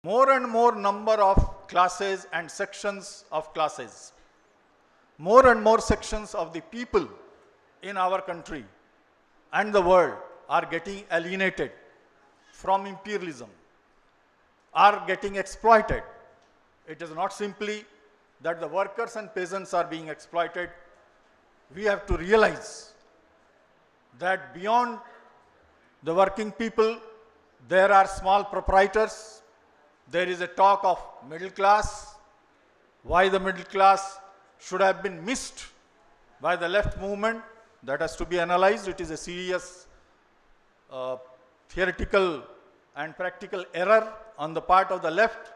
more and more number of classes and sections of classes. More and more sections of the people in our country and the world are getting alienated from imperialism, are getting exploited. It is not simply that the workers and peasants are being exploited. We have to realize that beyond the working people, there are small proprietors. There is a talk of middle class. Why the middle class should have been missed by the left movement, that has to be analyzed. It is a serious theoretical and practical error on the part of the left.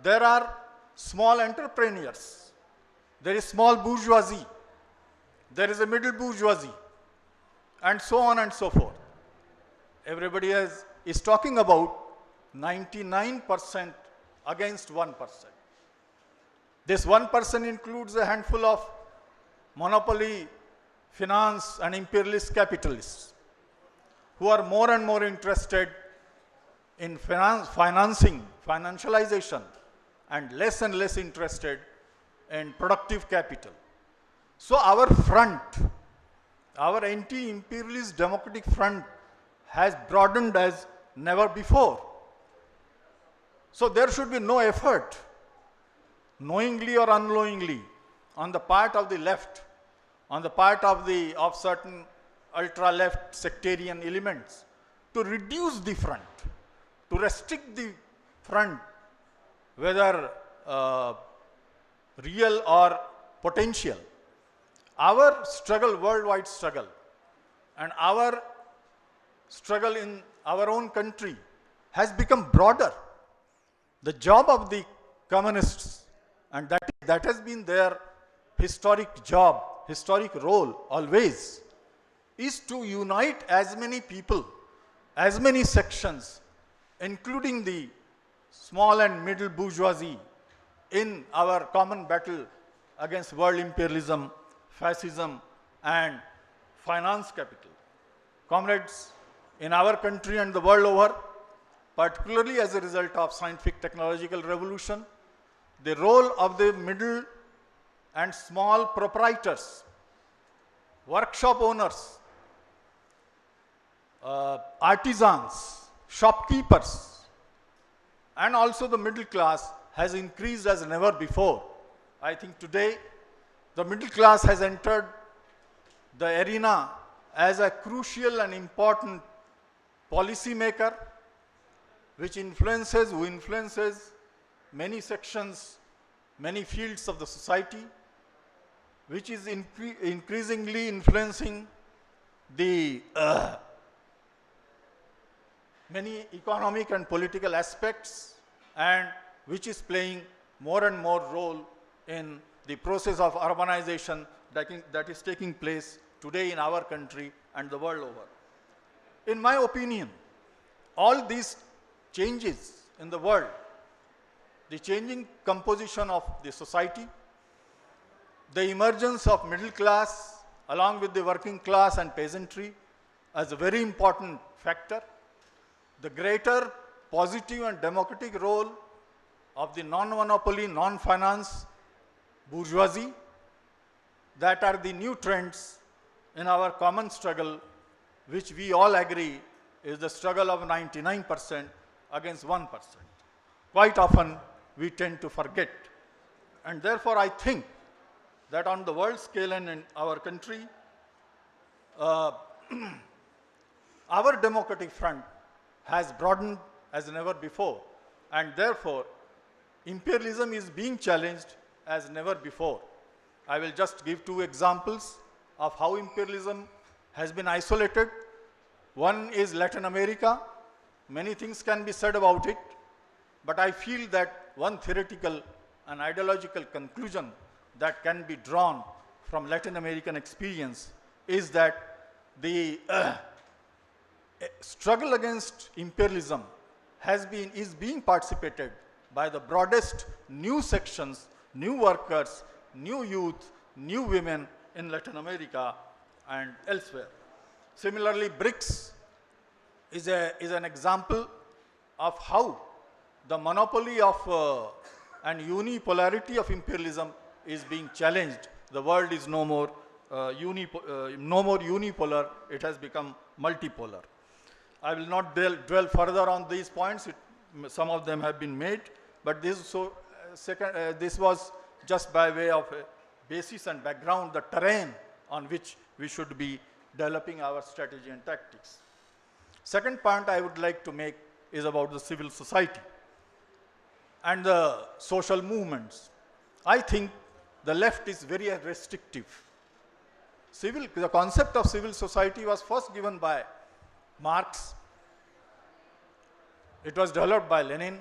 There are small entrepreneurs. There is small bourgeoisie. There is a middle bourgeoisie, and so on and so forth. Everybody is talking about 99% against 1%. This 1% includes a handful of monopoly, finance and imperialist capitalists who are more and more interested in financialization and less interested in productive capital. So our front, our anti-imperialist democratic front has broadened as never before. So there should be no effort, knowingly or unknowingly, on the part of the left, on the part of certain ultra-left sectarian elements, to reduce the front, to restrict the front, whether real or potential. Our struggle, worldwide struggle, and our struggle in our own country has become broader. The job of the communists, and that has been their historic job, historic role always, is to unite as many people, as many sections, including the small and middle bourgeoisie, in our common battle against world imperialism, fascism and finance capital. Comrades, in our country and the world over, particularly as a result of scientific technological revolution, the role of the middle and small proprietors, workshop owners, artisans, shopkeepers, and also the middle class has increased as never before. I think today the middle class has entered the arena as a crucial and important policy maker, who influences many sections, many fields of the society, which is increasingly influencing the many economic and political aspects, and which is playing more and more role in the process of urbanization that is taking place today in our country and the world over. In my opinion, all these changes in the world, the changing composition of the society, the emergence of middle class along with the working class and peasantry as a very important factor, the greater positive and democratic role of the non-monopoly, non-finance bourgeoisie, that are the new trends in our common struggle, which we all agree is the struggle of 99% against 1%. Quite often we tend to forget. And therefore I think that on the world scale and in our country, our democratic front has broadened as never before, and therefore imperialism is being challenged as never before. I will just give two examples of how imperialism has been isolated. One is Latin America. Many things can be said about it, but I feel that one theoretical and ideological conclusion that can be drawn from Latin American experience is that the struggle against imperialism is being participated by the broadest new sections, new workers, new youth, new women in Latin America and elsewhere. Similarly, BRICS is an example of how the monopoly of and unipolarity of imperialism is being challenged. The world is no more unipolar, it has become multipolar. I will not dwell further on these points. Some of them have been made, but this was just by way of a basis and background, the terrain on which we should be developing our strategy and tactics. Second point I would like to make is about the civil society and the social movements. I think the left is very restrictive. The concept of civil society was first given by Marx. It was developed by Lenin,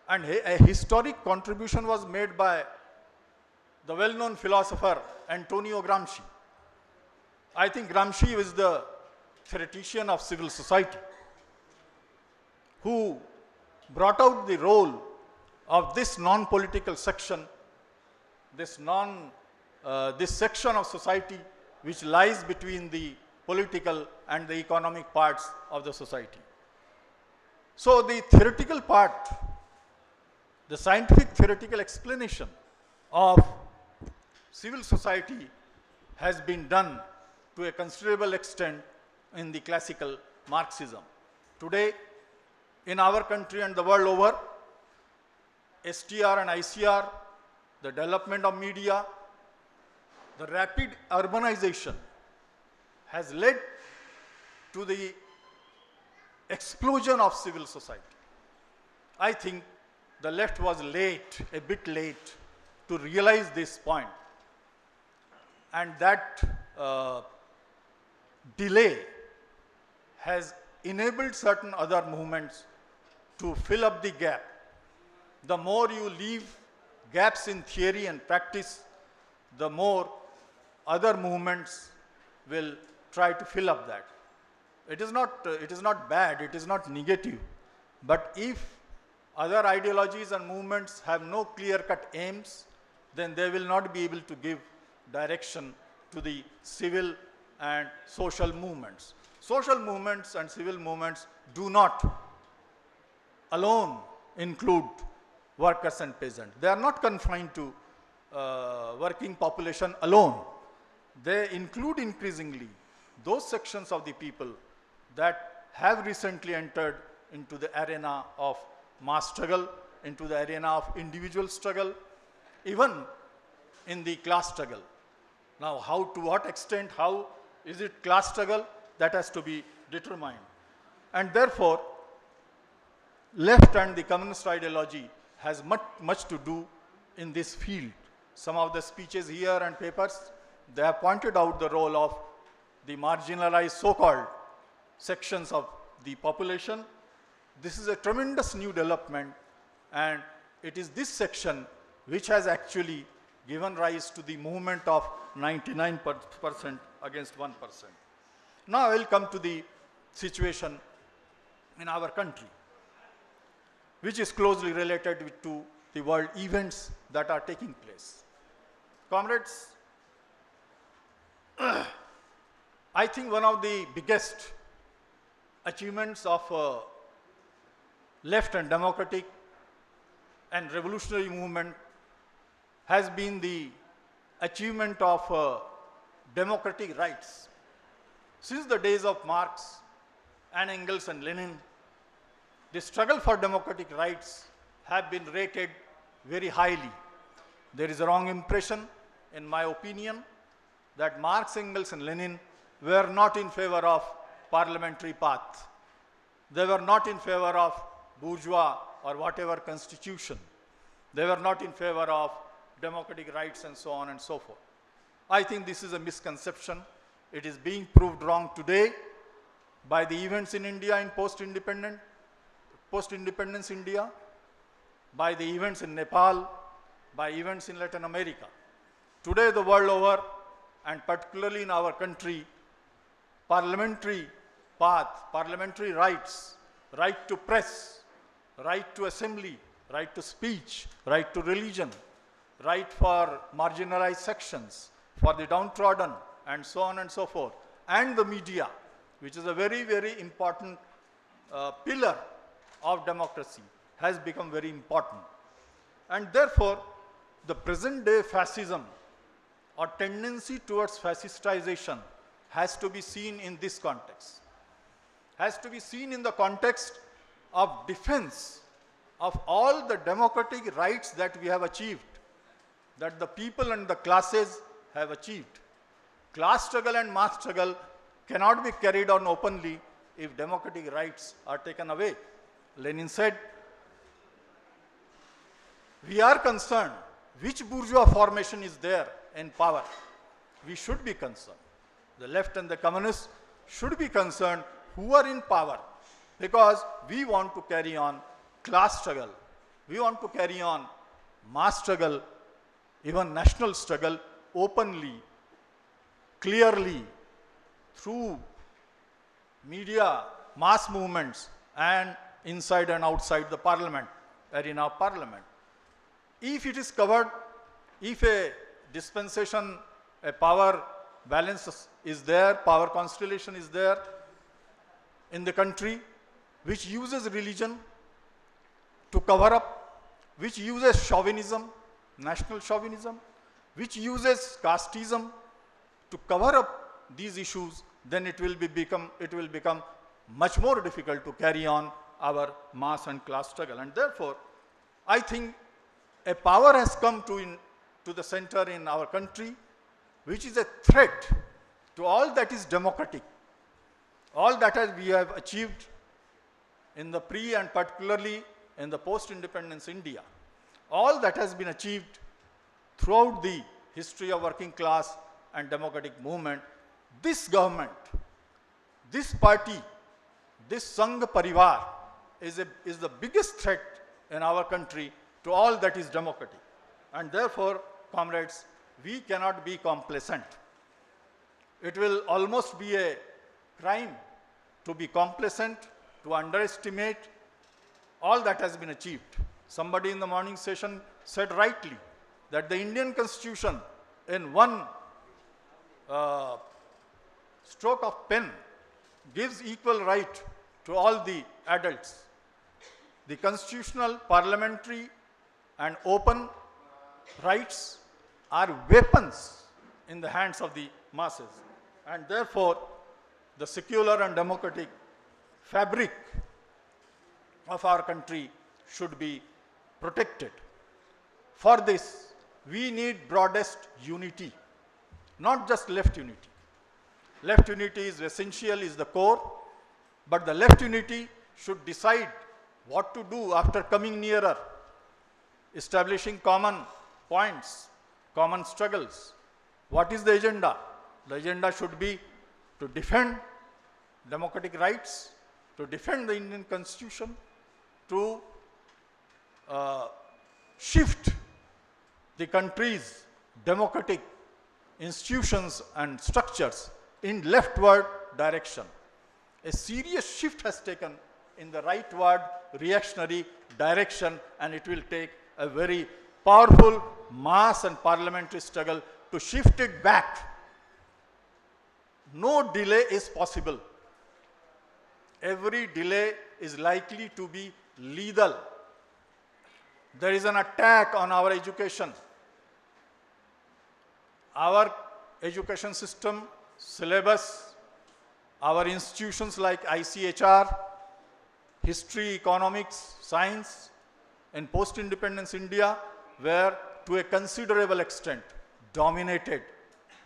and a historic contribution was made by the well-known philosopher Antonio Gramsci. I think Gramsci is the theoretician of civil society who brought out the role of this non-political section, this section of society which lies between the political and the economic parts of the society. So the theoretical part, the scientific theoretical explanation of civil society has been done to a considerable extent in the classical Marxism. Today, in our country and the world over, STR and ICR, the development of media, the rapid urbanization has led to the explosion of civil society. I think the left was late, a bit late, to realize this point. And that delay has enabled certain other movements to fill up the gap. The more you leave gaps in theory and practice, the more other movements will try to fill up that. It is not bad, it is not negative. But if other ideologies and movements have no clear-cut aims, then they will not be able to give direction to the civil and social movements. Social movements and civil movements do not alone include workers and peasants. They are not confined to working population alone. They include increasingly those sections of the people that have recently entered into the arena of mass struggle, into the arena of individual struggle, even in the class struggle. Now, to what extent, how is it class struggle? That has to be determined. And therefore, left and the communist ideology has much to do in this field. Some of the speeches here and papers, they have pointed out the role of the marginalized so-called sections of the population. This is a tremendous new development, and it is this section which has actually given rise to the movement of 99% against 1%. Now I will come to the situation in our country, which is closely related to the world events that are taking place. Comrades, I think one of the biggest achievements of left and democratic and revolutionary movement has been the achievement of democratic rights. Since the days of Marx and Engels and Lenin, the struggle for democratic rights have been rated very highly. There is a wrong impression, in my opinion, that Marx, Engels and Lenin were not in favor of parliamentary path. They were not in favor of bourgeois or whatever constitution. They were not in favor of democratic rights and so on and so forth. I think this is a misconception. It is being proved wrong today by the events in India in post-independence India, by the events in Nepal, by events in Latin America. Today the world over, and particularly in our country, parliamentary path, parliamentary rights, right to press, right to assembly, right to speech, right to religion, right for marginalized sections, for the downtrodden, and so on and so forth, and the media, which is a very, very important pillar of democracy, has become very important. And therefore, the present day fascism or tendency towards fascistization has to be seen in this context, has to be seen in the context of defense of all the democratic rights that we have achieved, that the people and the classes have achieved. Class struggle and mass struggle cannot be carried on openly if democratic rights are taken away. Lenin said, we are concerned which bourgeois formation is there in power. We should be concerned. The left and the communists should be concerned who are in power, because we want to carry on class struggle. We want to carry on mass struggle, even national struggle openly, clearly, through media, mass movements, and inside and outside the parliament, arena of parliament. If it is covered, if a dispensation, a power balance is there, power constellation is there in the country, which uses religion to cover up, which uses chauvinism, national chauvinism, which uses casteism to cover up these issues, then it will become much more difficult to carry on our mass and class struggle. And therefore, I think a power has come to the center in our country, which is a threat to all that is democratic, all that we have achieved in the pre and particularly in the post-independence India. All that has been achieved throughout the history of working class and democratic movement. This government, this party, this Sangh Parivar is the biggest threat in our country to all that is democratic. And therefore, comrades, we cannot be complacent. It will almost be a crime to be complacent, to underestimate all that has been achieved. Somebody in the morning session said rightly that the Indian Constitution in one stroke of pen gives equal right to all the adults. The constitutional, parliamentary, and open rights are weapons in the hands of the masses. And therefore, the secular and democratic fabric of our country should be protected. For this, we need broadest unity, not just left unity. Left unity is essential, is the core, but the left unity should decide what to do after coming nearer, establishing common points, common struggles. What is the agenda? The agenda should be to defend democratic rights, to defend the Indian Constitution, to shift the country's democratic institutions and structures in leftward direction. A serious shift has taken in the rightward reactionary direction, and it will take a very powerful mass and parliamentary struggle to shift it back. No delay is possible. Every delay is likely to be lethal. There is an attack on our education. Our education system, syllabus, our institutions like ICHR, history, economics, science, in post-independence India were to a considerable extent dominated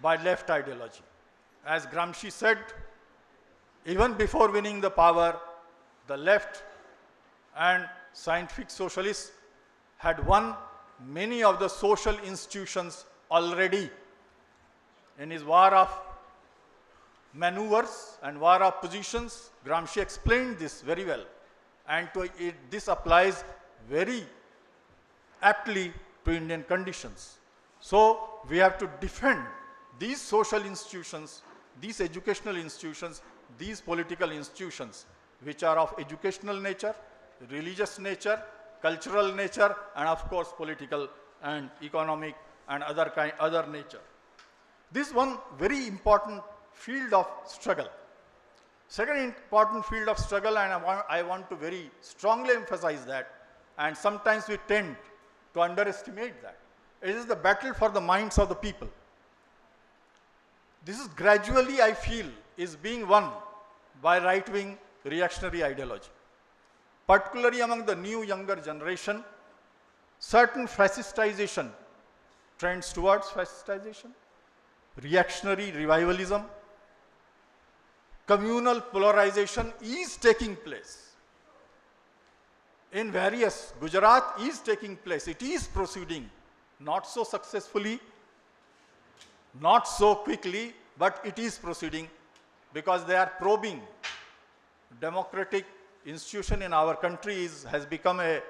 by left ideology. As Gramsci said, even before winning the power, the left and scientific socialists had won many of the social institutions already. In his war of maneuvers and war of positions, Gramsci explained this very well. And this applies very aptly to Indian conditions. So we have to defend these social institutions, these educational institutions, these political institutions, which are of educational nature, religious nature, cultural nature, and of course political and economic and other nature. This is one very important field of struggle. Second important field of struggle, and I want to very strongly emphasize that, and sometimes we tend to underestimate that. It is the battle for the minds of the people. This is gradually, I feel, is being won by right-wing reactionary ideology. Particularly among the new younger generation, certain fascistization trends towards fascistization, reactionary revivalism, communal polarization is taking place. In various, Gujarat is taking place, it is proceeding, not so successfully, not so quickly, but it is proceeding because they are probing. Democratic institution in our country has become a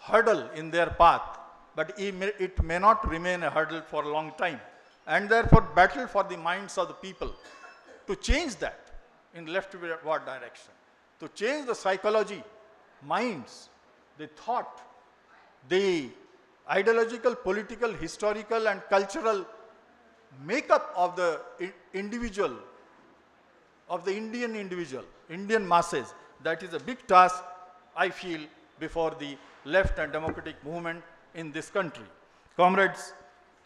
hurdle in their path, but it may not remain a hurdle for a long time. And therefore, battle for the minds of the people to change that in leftward direction, to change the psychology, minds, the thought, the ideological, political, historical, and cultural makeup of the individual, of the Indian individual, Indian masses. That is a big task, I feel, before the left and democratic movement in this country. Comrades,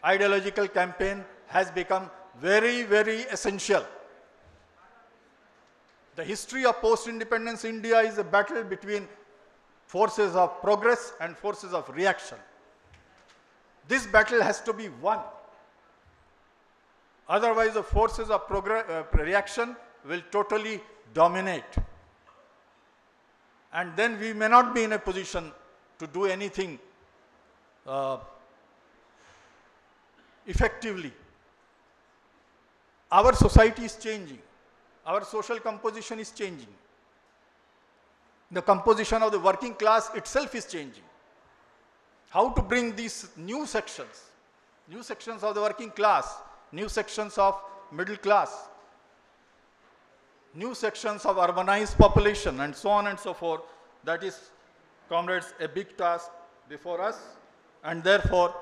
ideological campaign has become very, very essential. The history of post-independence India is a battle between forces of progress and forces of reaction. This battle has to be won. Otherwise, the forces of reaction will totally dominate. And then we may not be in a position to do anything effectively. Our society is changing. Our social composition is changing. The composition of the working class itself is changing. How to bring these new sections of the working class, new sections of middle class, new sections of urbanized population, and so on and so forth. That is, comrades, a big task before us. And therefore,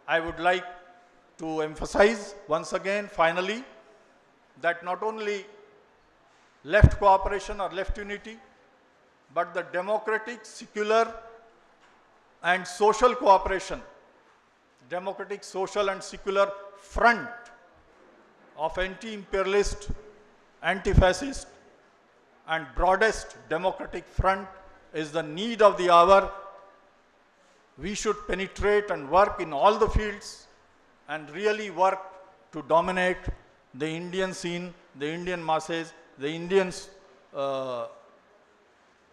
I would like to emphasize once again, finally, that not only left cooperation or left unity, but the democratic, secular, and social cooperation, democratic, social, and secular front of anti-imperialist, anti-fascist, and broadest democratic front is the need of the hour. We should penetrate and work in all the fields and really work to dominate the Indian scene, the Indian masses, the Indian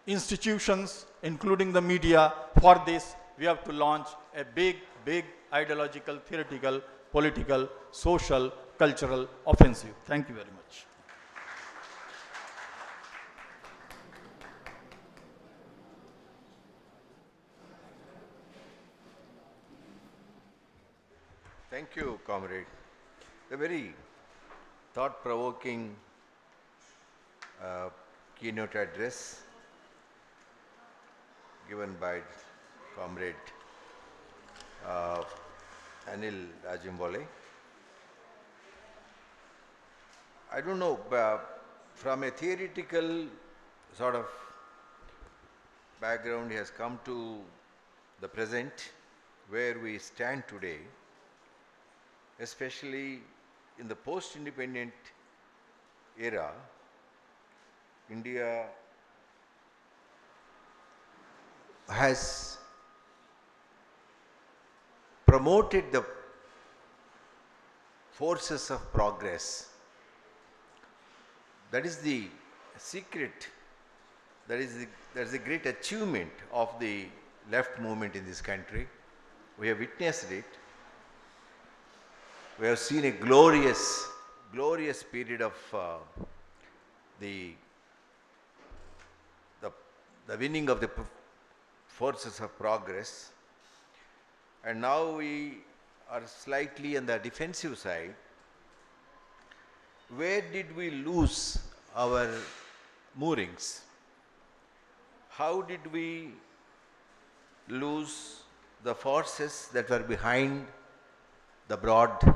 institutions, including the media. For this, we have to launch a big, big ideological, theoretical, political, social, cultural offensive. Thank you very much. Thank you, comrade. A very thought-provoking keynote address given by comrade Anil Ajimbole. I don't know, from a theoretical sort of background, he has come to the present where we stand today, especially in the post-independent era. India has promoted the forces of progress. That is the secret, that is the great achievement of the left movement in this country. We have witnessed it. We have seen a glorious period of the winning of the forces of progress, and now we are slightly on the defensive side. Where did we lose our moorings? How did we lose the forces that were behind the broad